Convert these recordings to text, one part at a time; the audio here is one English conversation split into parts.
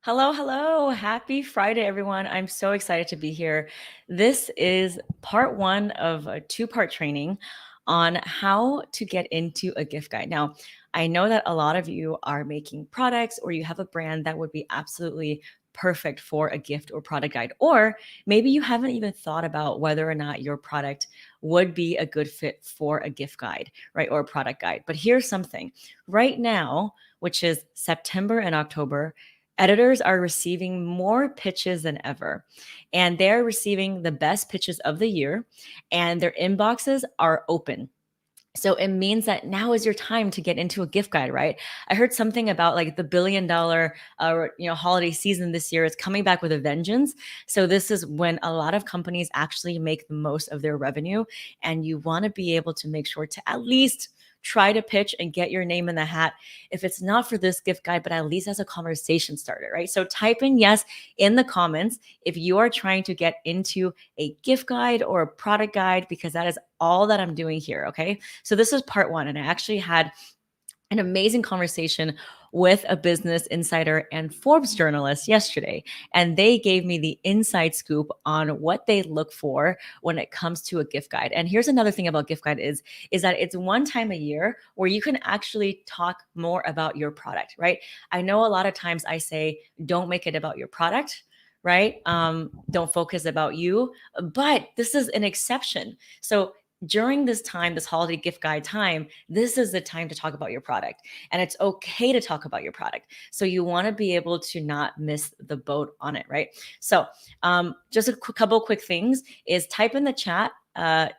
Hello, hello. Happy Friday, everyone. I'm so excited to be here. This is part one of a two-part training on how to get into a gift guide. Now, I know that a lot of you are making products or you have a brand that would be absolutely perfect for a gift or product guide. Or maybe you haven't even thought about whether or not your product would be a good fit for a gift guide, right? Or a product guide. But here's something right now, which is September and October, editors are receiving more pitches than ever, and they're receiving the best pitches of the year, and their inboxes are open. So it means that now is your time to get into a gift guide, right? I heard something about like the $1 billion holiday season this year is coming back with a vengeance. So this is when a lot of companies actually make the most of their revenue, and you want to be able to make sure to at least try to pitch and get your name in the hat. If it's not for this gift guide, but at least as a conversation starter, right? So type in yes in the comments if you are trying to get into a gift guide or a product guide, because that is all that I'm doing here. Okay. So this is part one. And I actually had an amazing conversation with a business insider and Forbes journalist yesterday. And they gave me the inside scoop on what they look for when it comes to a gift guide. And here's another thing about gift guide is that it's one time a year where you can actually talk more about your product, right? I know a lot of times I say, don't make it about your product, right? Don't focus about you, but this is an exception. So during this time, this holiday gift guide time, this is the time to talk about your product. And it's okay to talk about your product. So you want to be able to not miss the boat on it, right? So just a couple quick things is type in the chat.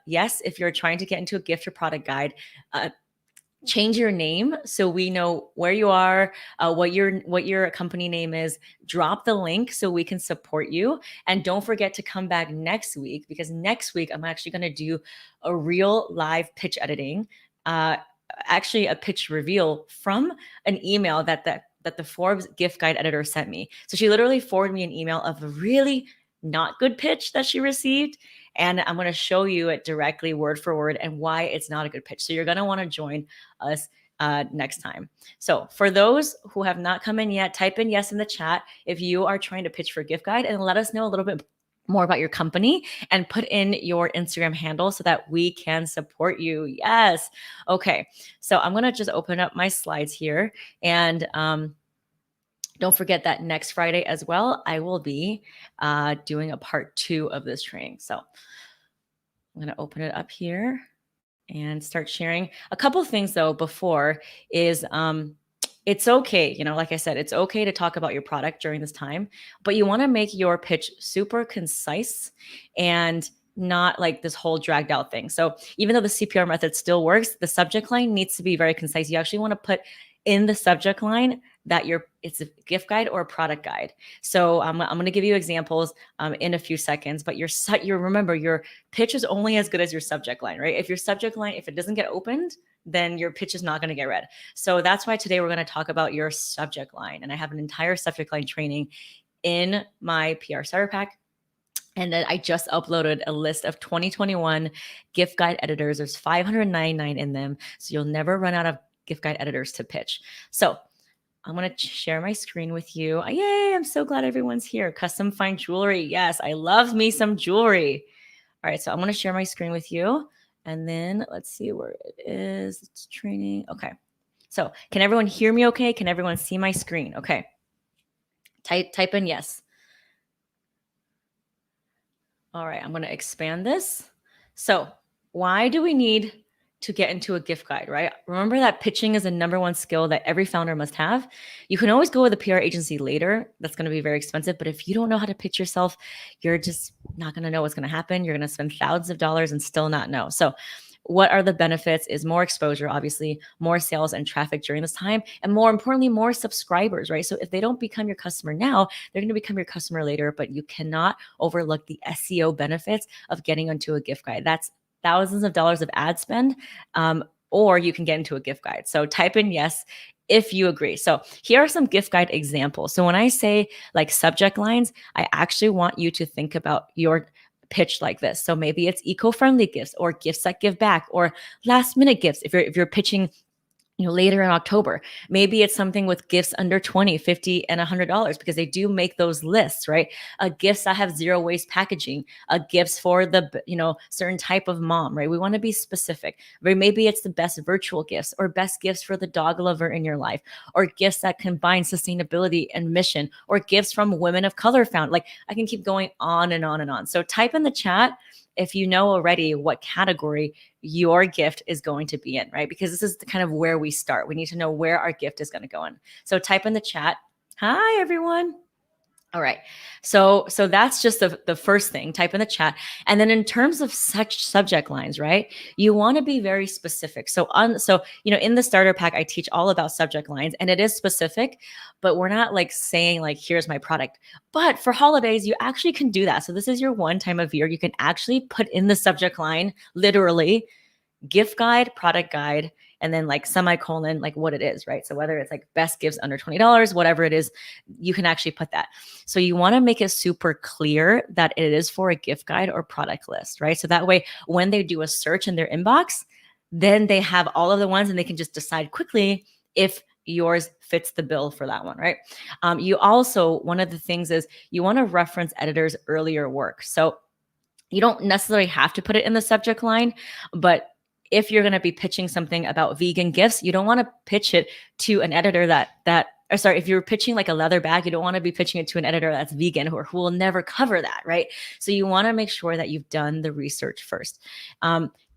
Yes, if you're trying to get into a gift or product guide, change your name so we know where you are, what your company name is. Drop the link so we can support you, and don't forget to come back next week, because next week I'm actually going to do a real live pitch editing, actually a pitch reveal from an email that the Forbes gift guide editor sent me. So she literally forwarded me an email of a really not good pitch that she received, and I'm going to show you it directly word for word and why it's not a good pitch. So you're going to want to join us next time. So for those who have not come in yet, type in yes in the chat if you are trying to pitch for a gift guide, and let us know a little bit more about your company, and put in your Instagram handle so that we can support you. Yes. Okay. So I'm going to just open up my slides here, and don't forget that next Friday as well, I will be doing a part 2 of this training. So I'm going to open it up here and start sharing. A couple things though before is it's okay, like I said, it's okay to talk about your product during this time, but you want to make your pitch super concise and not like this whole dragged out thing. So even though the CPR method still works, the subject line needs to be very concise. You actually want to put in the subject line that it's a gift guide or a product guide. So I'm going to give you examples in a few seconds, but remember, your pitch is only as good as your subject line, right? If your subject line, if it doesn't get opened, then your pitch is not going to get read. So that's why today we're going to talk about your subject line. And I have an entire subject line training in my PR starter pack. And then I just uploaded a list of 2021 gift guide editors. There's 599 in them. So you'll never run out of gift guide editors to pitch. So I'm going to share my screen with you. Yay, I'm so glad everyone's here. Custom fine jewelry. Yes, I love me some jewelry. All right, so I'm going to share my screen with you. And then let's see where it is. It's training. Okay. So can everyone hear me okay? Can everyone see my screen? Okay. Type in yes. All right, I'm going to expand this. So why do we need to get into a gift guide, right? Remember that pitching is the number one skill that every founder must have. You can always go with a PR agency later. That's going to be very expensive. But if you don't know how to pitch yourself, you're just not going to know what's going to happen. You're going to spend thousands of dollars and still not know. So what are the benefits is more exposure, obviously, more sales and traffic during this time, and more importantly, more subscribers, right? So if they don't become your customer now, they're going to become your customer later, but you cannot overlook the SEO benefits of getting onto a gift guide. That's thousands of dollars of ad spend, or you can get into a gift guide. So type in yes if you agree. So here are some gift guide examples. So when I say like subject lines, I actually want you to think about your pitch like this. So maybe it's eco-friendly gifts, or gifts that give back, or last minute gifts. If you're pitching later in October. Maybe it's something with gifts under 20, 50, and $100 because they do make those lists, right? Gifts that have zero waste packaging, gifts for the, certain type of mom, right? We want to be specific. Or maybe it's the best virtual gifts or best gifts for the dog lover in your life, or gifts that combine sustainability and mission, or gifts from women of color found. Like, I can keep going on and on and on. So type in the chat if you know already what category your gift is going to be in, right? Because this is the kind of where we start. We need to know where our gift is going to go in. So type in the chat. Hi, everyone. All right. So that's just the first thing. Type in the chat. And then in terms of such subject lines, right? You want to be very specific. So in the starter pack, I teach all about subject lines, and it is specific, but we're not like saying like, here's my product. But for holidays, you actually can do that. So this is your one time of year. You can actually put in the subject line, literally, gift guide, product guide, and then like semicolon, like what it is, right? So whether it's like best gifts under $20, whatever it is, you can actually put that. So you want to make it super clear that it is for a gift guide or product list, right? So that way, when they do a search in their inbox, then they have all of the ones and they can just decide quickly if yours fits the bill for that one, right? You also, one of the things is you want to reference editors' earlier work. So you don't necessarily have to put it in the subject line, but if you're going to be pitching something about vegan gifts, you don't want to pitch it to an editor if you're pitching like a leather bag, you don't want to be pitching it to an editor that's vegan or who will never cover that, right? So you want to make sure that you've done the research first.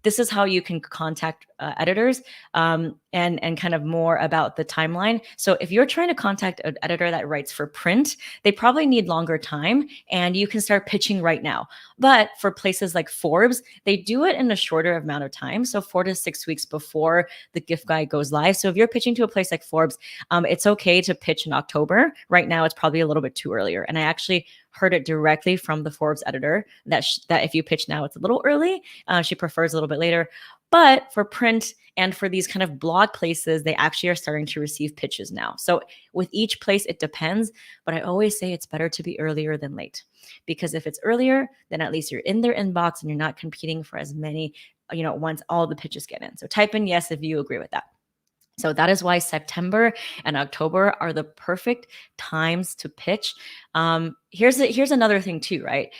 This is how you can contact editors and kind of more about the timeline. So if you're trying to contact an editor that writes for print, they probably need longer time and you can start pitching right now. But for places like Forbes, they do it in a shorter amount of time. So 4 to 6 weeks before the gift guide goes live. So if you're pitching to a place like Forbes, it's okay to pitch in October. Right now, it's probably a little bit too earlier. And I actually heard it directly from the Forbes editor that if you pitch now, it's a little early. She prefers a little bit later. But for print and for these kind of blog places, they actually are starting to receive pitches now. So with each place, it depends. But I always say it's better to be earlier than late. Because if it's earlier, then at least you're in their inbox and you're not competing for as many, once all the pitches get in. So type in yes if you agree with that. So that is why September and October are the perfect times to pitch. Here's another thing too, right?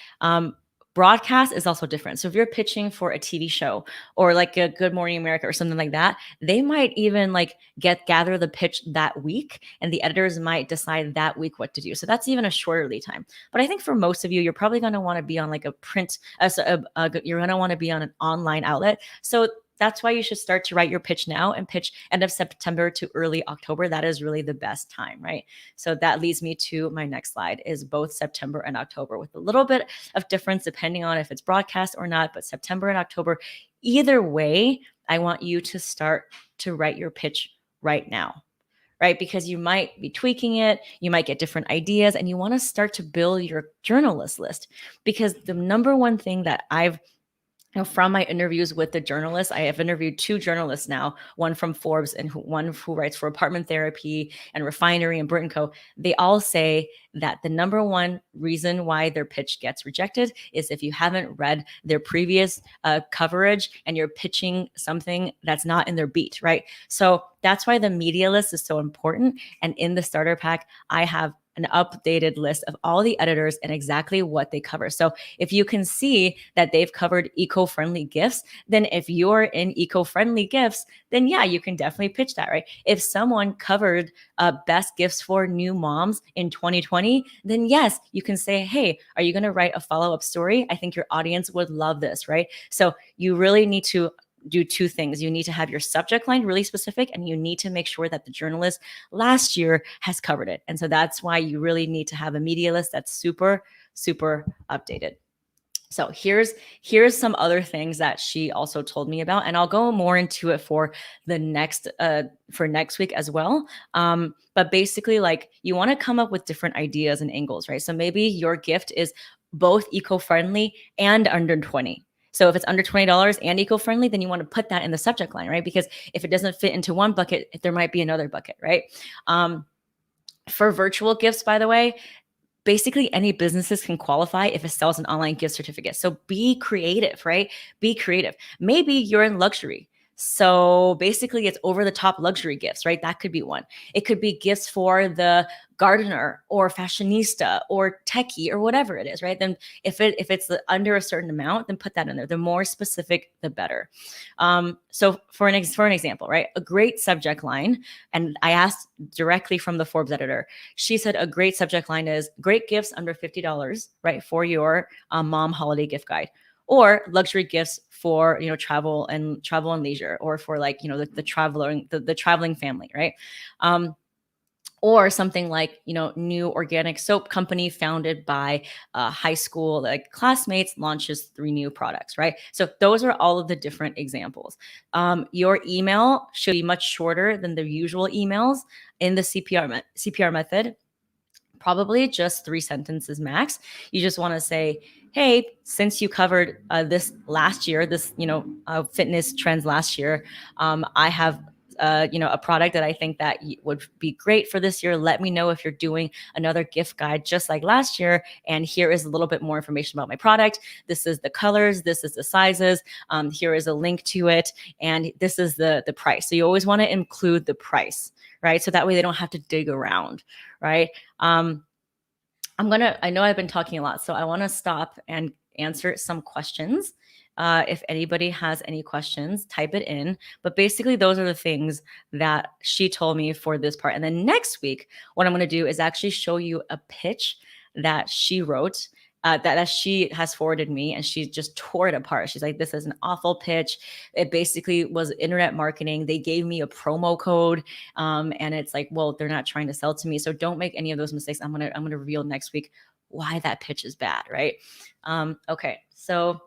Broadcast is also different. So if you're pitching for a TV show or like a Good Morning America or something like that, they might even like gather the pitch that week, and the editors might decide that week what to do. So that's even a shorter lead time. But I think for most of you, you're probably going to want to be on like a print, you're going to want to be on an online outlet. So that's why you should start to write your pitch now and pitch end of September to early October. That is really the best time, right? So that leads me to my next slide is both September and October with a little bit of difference depending on if it's broadcast or not, but September and October, either way, I want you to start to write your pitch right now, right? Because you might be tweaking it, you might get different ideas, and you want to start to build your journalist list. Because the number one thing that I've from my interviews with the journalists, I have interviewed 2 journalists now, one from Forbes and one who writes for Apartment Therapy and Refinery and Brit & Co. They all say that the number one reason why their pitch gets rejected is if you haven't read their previous coverage and you're pitching something that's not in their beat, right? So that's why the media list is so important. And in the starter pack, I have an updated list of all the editors and exactly what they cover. So if you can see that they've covered eco-friendly gifts, then if you're in eco-friendly gifts, then yeah, you can definitely pitch that, right? If someone covered best gifts for new moms in 2020, then yes, you can say, hey, are you going to write a follow-up story? I think your audience would love this, right? So you really need to do 2 things. You need to have your subject line really specific, and you need to make sure that the journalist last year has covered it. And so that's why you really need to have a media list that's super, super updated. So here's some other things that she also told me about, and I'll go more into it for the next week as well. But basically, like, you want to come up with different ideas and angles, right? So maybe your gift is both eco-friendly and under 20. So if it's under $20 and eco-friendly, then you want to put that in the subject line, right? Because if it doesn't fit into one bucket, there might be another bucket, right? For virtual gifts, by the way, basically any businesses can qualify if it sells an online gift certificate. So be creative, right? Be creative. Maybe you're in luxury. So basically, it's over the top luxury gifts, right? That could be one. It could be gifts for the gardener or fashionista or techie or whatever it is, right? Then if it's under a certain amount, then put that in there. The more specific, the better. So for an example, right, a great subject line, and I asked directly from the Forbes editor. She said a great subject line is great gifts under $50, right, for your mom holiday gift guide, or luxury gifts for travel and leisure, or for like the traveling family, right? um, or something like new organic soap company founded by high school like classmates launches 3 new products, right? So those are all of the different examples. Your email should be much shorter than the usual emails in the CPR method. Probably just 3 sentences max. You just want to say, hey, since you covered this last year, this fitness trends last year, I have a product that I think that would be great for this year. Let me know if you're doing another gift guide just like last year, and here is a little bit more information about my product. This is the colors, this is the sizes, here is a link to it, and this is the price. So you always want to include the price, right? So that way they don't have to dig around, right? um, I know I've been talking a lot, so I want to stop and answer some questions. If anybody has any questions, type it in. But basically, those are the things that she told me for this part. And then next week, what I'm going to do is actually show you a pitch that she wrote. That she has forwarded me, and she just tore it apart. She's like, this is an awful pitch. It basically was internet marketing. They gave me a promo code, and it's like, well, they're not trying to sell to me. So don't make any of those mistakes. I'm gonna reveal next week why that pitch is bad, right? Okay, so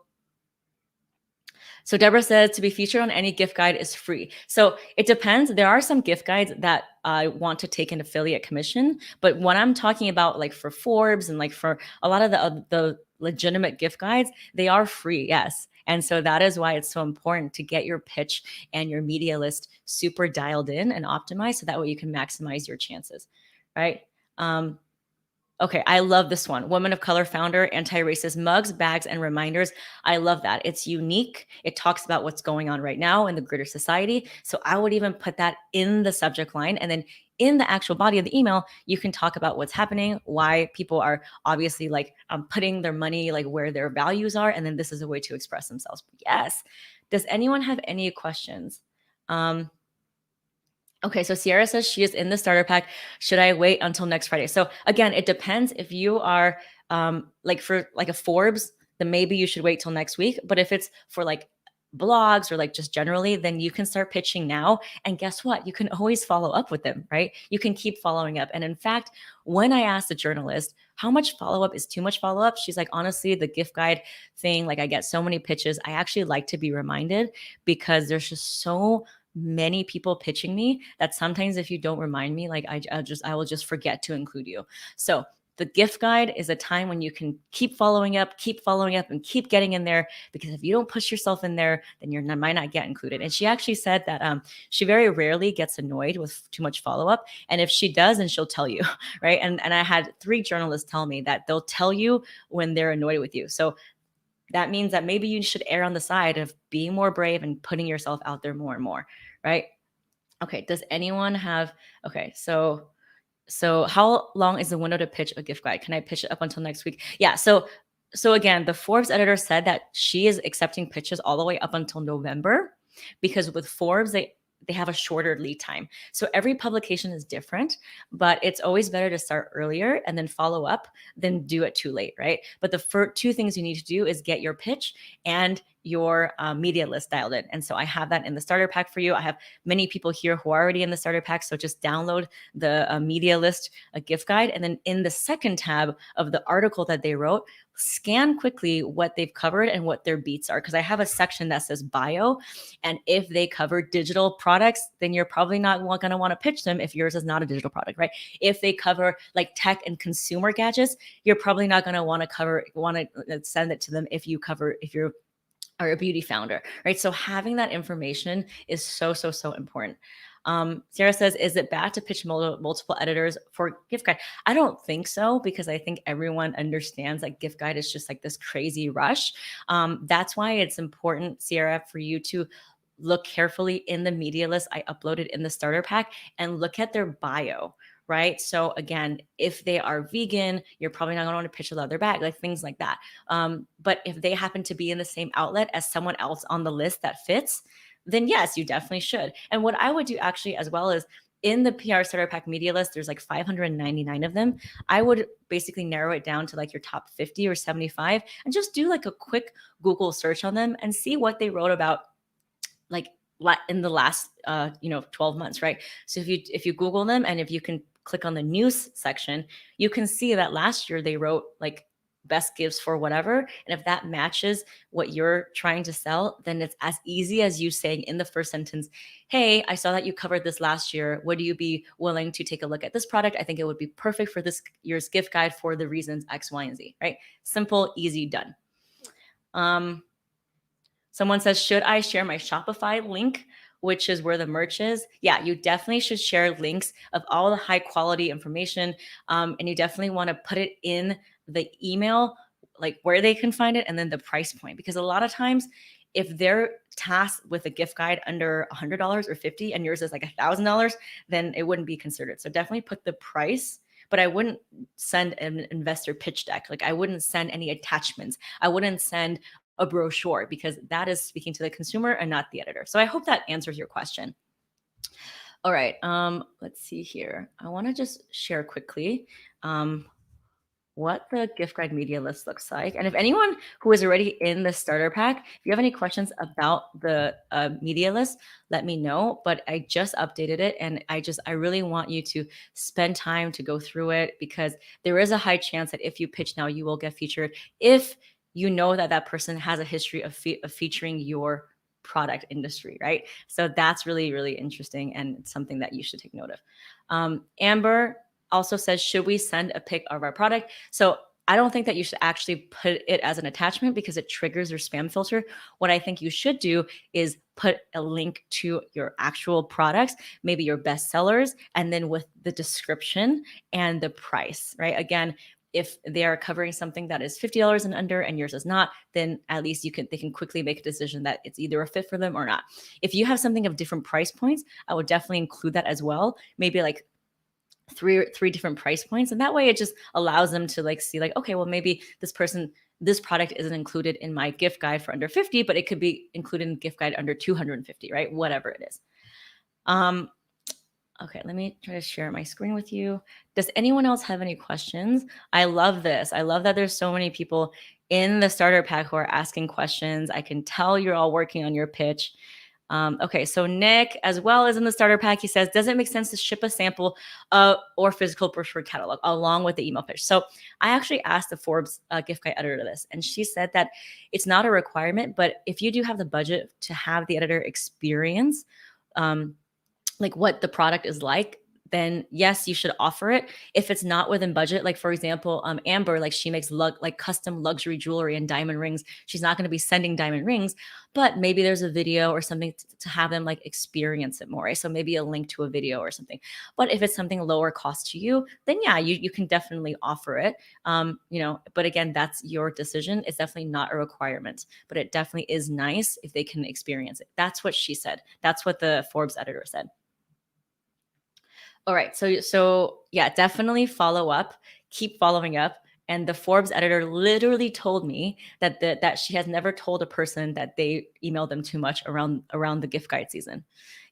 Deborah says to be featured on any gift guide is free. So it depends. There are some gift guides that want to take an affiliate commission, but when I'm talking about like for Forbes and like for a lot of the legitimate gift guides, they are free, yes. And so that is why it's so important to get your pitch and your media list super dialed in and optimized, so that way you can maximize your chances, right? Okay, I love this one. Woman of color founder, anti-racist mugs, bags, and reminders. I love that. It's unique. It talks about what's going on right now in the greater society. So I would even put that in the subject line. And then in the actual body of the email, you can talk about what's happening, why people are obviously like putting their money like where their values are. And then this is a way to express themselves. Yes. Does anyone have any questions? Okay, so Sierra says she is in the starter pack. Should I wait until next Friday? So again, it depends. If you are like for like a Forbes, then maybe you should wait till next week. But if it's for like blogs or like just generally, then you can start pitching now. And guess what? You can always follow up with them, right? You can keep following up. And in fact, when I asked the journalist how much follow up is too much follow up, she's like, honestly, the gift guide thing, like I get so many pitches. I actually like to be reminded, because there's just so many people pitching me that sometimes if you don't remind me, like I will just forget to include you. So the gift guide is a time when you can keep following up, and keep getting in there, because if you don't push yourself in there, then you might not get included. And she actually said that she very rarely gets annoyed with too much follow up, and if she does, then she'll tell you, right? And I had 3 journalists tell me that they'll tell you when they're annoyed with you. So that means that maybe you should err on the side of being more brave and putting yourself out there more and more, right? Okay, does anyone have, okay, so how long is the window to pitch a gift guide? Can I pitch it up until next week? Yeah, so again, the Forbes editor said that she is accepting pitches all the way up until November, because with Forbes they have a shorter lead time. So every publication is different, but it's always better to start earlier and then follow up than do it too late, right? But the first 2 things you need to do is get your pitch and your media list dialed in. And so I have that in the starter pack for you. I have many people here who are already in the starter pack. So just download the media list, a gift guide. And then in the second tab of the article that they wrote, scan quickly what they've covered and what their beats are. Because I have a section that says bio. And if they cover digital products, then you're probably not going to want to pitch them if yours is not a digital product, right? If they cover like tech and consumer gadgets, you're probably not going to want to send it to them if you're a beauty founder, right? So having that information is so, so, so important. Sarah says, is it bad to pitch multiple editors for gift guide? I don't think so, because I think everyone understands that gift guide is just like this crazy rush. That's why it's important, Sierra, for you to look carefully in the media list I uploaded in the starter pack and look at their bio, right? So again, if they are vegan, you're probably not going to want to pitch a leather bag, like things like that. But if they happen to be in the same outlet as someone else on the list that fits, then yes, you definitely should. And what I would do actually as well is in the PR starter pack media list, there's like 599 of them. I would basically narrow it down to like your top 50 or 75 and just do like a quick Google search on them and see what they wrote about like in the last 12 months, right? So if you Google them and if you can click on the news section, you can see that last year they wrote like best gifts for whatever. And if that matches what you're trying to sell, then it's as easy as you saying in the first sentence, hey, I saw that you covered this last year. Would you be willing to take a look at this product? I think it would be perfect for this year's gift guide for the reasons X, Y, and Z, right? Simple, easy, done. Someone says, should I share my Shopify link, which is where the merch is? Yeah, you definitely should share links of all the high quality information. And you definitely want to put it in the email, like where they can find it and then the price point. Because a lot of times, if they're tasked with a gift guide under $100 or $50 and yours is like $1,000, then it wouldn't be considered. So definitely put the price, but I wouldn't send an investor pitch deck. Like I wouldn't send any attachments. I wouldn't send a brochure because that is speaking to the consumer and not the editor. So I hope that answers your question. All right. Let's see here. I want to just share quickly what the gift guide media list looks like. And if anyone who is already in the starter pack, if you have any questions about the media list, let me know. But I just updated it and I really want you to spend time to go through it because there is a high chance that if you pitch now, you will get featured if you know that that person has a history of featuring your product industry, right? So that's really, really interesting and it's something that you should take note of. Amber also says, should we send a pic of our product? So I don't think that you should actually put it as an attachment because it triggers your spam filter. What I think you should do is put a link to your actual products, maybe your best sellers, and then with the description and the price, right? Again, if they are covering something that is $50 and under and yours is not, then at least they can quickly make a decision that it's either a fit for them or not. If you have something of different price points, I would definitely include that as well. Maybe like three different price points. And that way it just allows them to like see like, okay, well, maybe this product isn't included in my gift guide for under 50, but it could be included in gift guide under 250, right? Whatever it is. Okay, let me try to share my screen with you. Does anyone else have any questions? I love this. I love that there's so many people in the starter pack who are asking questions. I can tell you're all working on your pitch. Okay, so Nick, as well as in the starter pack, he says, does it make sense to ship a sample or physical brochure catalog along with the email pitch? So I actually asked the Forbes gift guide editor this, and she said that it's not a requirement, but if you do have the budget to have the editor experience, like what the product is like, then yes, you should offer it. If it's not within budget, like for example, Amber, like she makes like custom luxury jewelry and diamond rings. She's not going to be sending diamond rings, but maybe there's a video or something to have them like experience it more, right? So maybe a link to a video or something. But if it's something lower cost to you, then yeah, you can definitely offer it. But again, that's your decision. It's definitely not a requirement, but it definitely is nice if they can experience it. That's what she said. That's what the Forbes editor said. All right. So yeah, definitely follow up, keep following up. And the Forbes editor literally told me that she has never told a person that they emailed them too much around the gift guide season.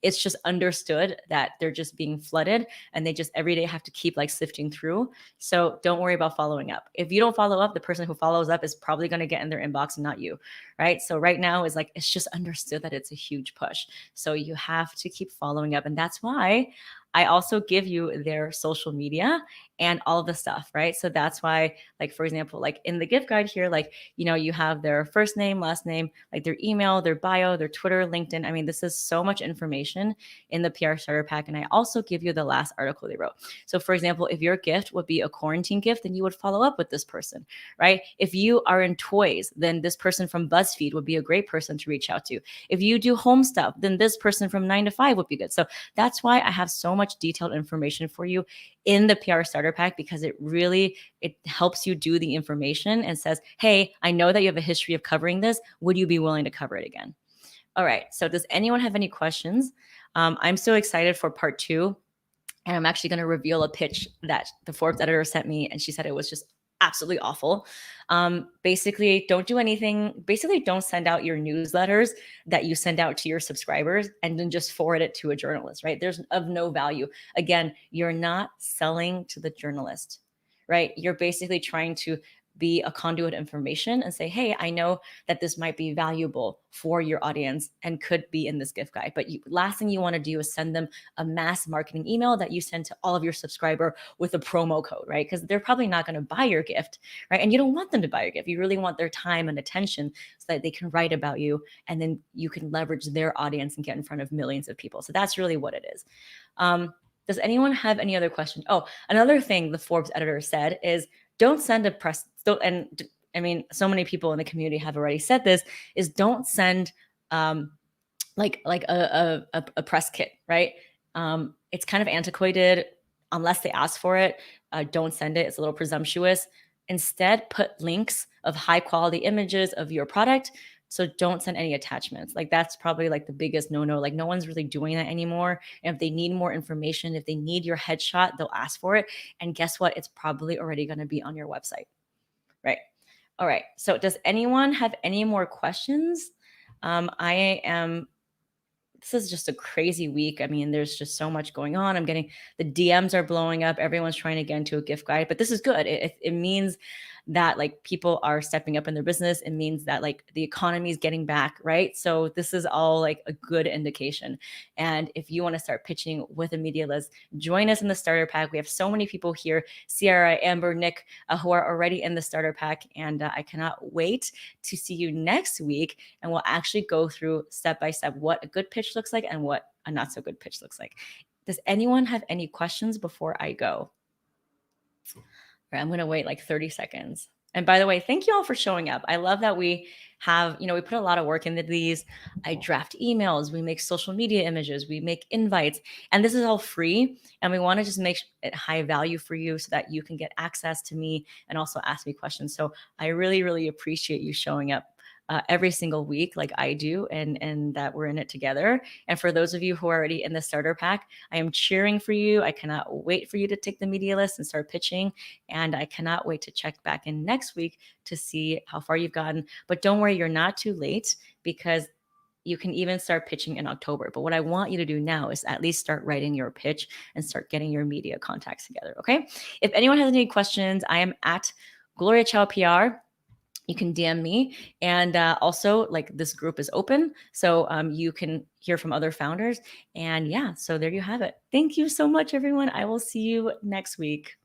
It's just understood that they're just being flooded and they just every day have to keep like sifting through. So don't worry about following up. If you don't follow up, the person who follows up is probably going to get in their inbox and not you, right? So right now is like, it's just understood that it's a huge push. So you have to keep following up. And that's why I also give you their social media and all the stuff, right? So that's why, like, for example, like in the gift guide here, like, you have their first name, last name, like their email, their bio, their Twitter, LinkedIn. I mean, this is so much information in the PR starter pack. And I also give you the last article they wrote. So for example, if your gift would be a quarantine gift, then you would follow up with this person, right? If you are in toys, then this person from BuzzFeed would be a great person to reach out to. If you do home stuff, then this person from 9 to 5 would be good. So that's why I have so much detailed information for you in the PR starter pack, because it helps you do the information and says, hey, I know that you have a history of covering this. Would you be willing to cover it again? All right. So does anyone have any questions? I'm so excited for part 2. And I'm actually going to reveal a pitch that the Forbes editor sent me, and she said it was just absolutely awful. Basically, don't do anything. Basically, don't send out your newsletters that you send out to your subscribers and then just forward it to a journalist, right? There's of no value. Again, you're not selling to the journalist, right? You're basically trying to be a conduit of information and say, hey, I know that this might be valuable for your audience and could be in this gift guide. But last thing you want to do is send them a mass marketing email that you send to all of your subscriber with a promo code, right? Because they're probably not going to buy your gift, right? And you don't want them to buy your gift. You really want their time and attention so that they can write about you, and then you can leverage their audience and get in front of millions of people. So that's really what it is. Does anyone have any other questions? Oh, another thing the Forbes editor said is don't send a press. And I mean, so many people in the community have already said this, is don't send like a press kit, right? It's kind of antiquated unless they ask for it. Don't send it. It's a little presumptuous. Instead, put links of high quality images of your product. So don't send any attachments. Like that's probably like the biggest no-no. Like no one's really doing that anymore. And if they need more information, if they need your headshot, they'll ask for it. And guess what? It's probably already going to be on your website. Right. All right. So does anyone have any more questions? This is just a crazy week. I mean, there's just so much going on. The DMs are blowing up. Everyone's trying to get into a gift guide, but this is good. It means that like people are stepping up in their business. It means that like the economy is getting back, right? So this is all like a good indication. And if you want to start pitching with a media list, join us in the starter pack. We have so many people here, Sierra, Amber, Nick, who are already in the starter pack. And I cannot wait to see you next week. And we'll actually go through step by step what a good pitch looks like and what a not so good pitch looks like. Does anyone have any questions before I go? I'm going to wait like 30 seconds. And by the way, thank you all for showing up. I love that we have, we put a lot of work into these. I draft emails, we make social media images, we make invites, and this is all free. And we want to just make it high value for you so that you can get access to me and also ask me questions. So I really, really appreciate you showing up every single week like I do, and that we're in it together. And for those of you who are already in the starter pack, I am cheering for you. I cannot wait for you to take the media list and start pitching. And I cannot wait to check back in next week to see how far you've gotten. But don't worry, you're not too late, because you can even start pitching in October. But what I want you to do now is at least start writing your pitch and start getting your media contacts together. Okay. If anyone has any questions, I am at Gloria Chow PR. You can DM me. And also, like, this group is open, so you can hear from other founders. And yeah, so there you have it. Thank you so much, everyone. I will see you next week.